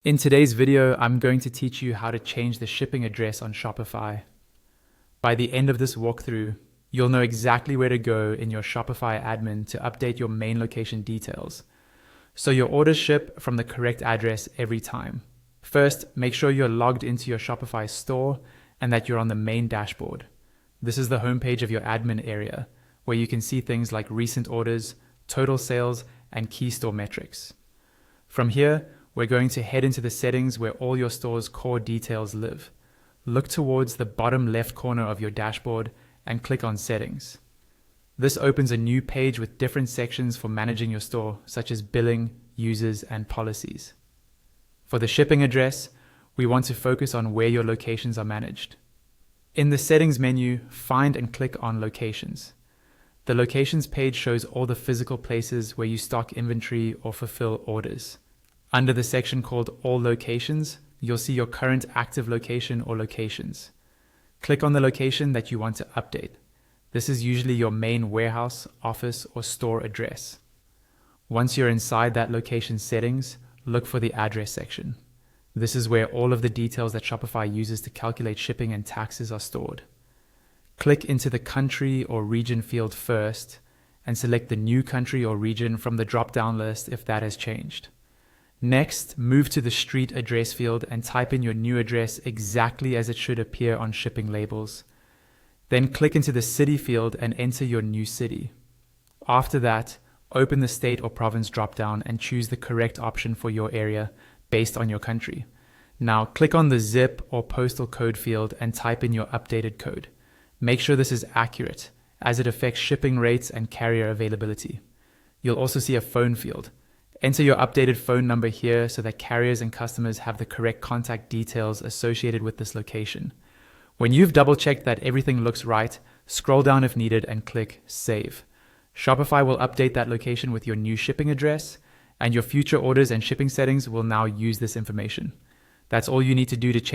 In today's video, I'm going to teach you how to change the shipping address on Shopify. By the end of this walkthrough, you'll know exactly where to go in your Shopify admin to update your main location details, so your orders ship from the correct address every time. First, make sure you're logged into your Shopify store and that you're on the main dashboard. This is the homepage of your admin area, where you can see things like recent orders, total sales, and key store metrics. From here, we're going to head into the settings where all your store's core details live. Look towards the bottom left corner of your dashboard and click on Settings. This opens a new page with different sections for managing your store, such as billing, users, and policies. For the shipping address, we want to focus on where your locations are managed. In the Settings menu, find and click on Locations. The Locations page shows all the physical places where you stock inventory or fulfill orders. Under the section called All Locations, you'll see your current active location or locations. Click on the location that you want to update. This is usually your main warehouse, office, or store address. Once you're inside that location settings, look for the address section. This is where all of the details that Shopify uses to calculate shipping and taxes are stored. Click into the country or region field first and select the new country or region from the drop-down list if that has changed. Next, move to the street address field and type in your new address exactly as it should appear on shipping labels. Then click into the city field and enter your new city. After that, open the state or province dropdown and choose the correct option for your area based on your country. Now click on the zip or postal code field and type in your updated code. Make sure this is accurate, as it affects shipping rates and carrier availability. You'll also see a phone field. Enter your updated phone number here so that carriers and customers have the correct contact details associated with this location. When you've double-checked that everything looks right, scroll down if needed and click Save. Shopify will update that location with your new shipping address, and your future orders and shipping settings will now use this information. That's all you need to do to change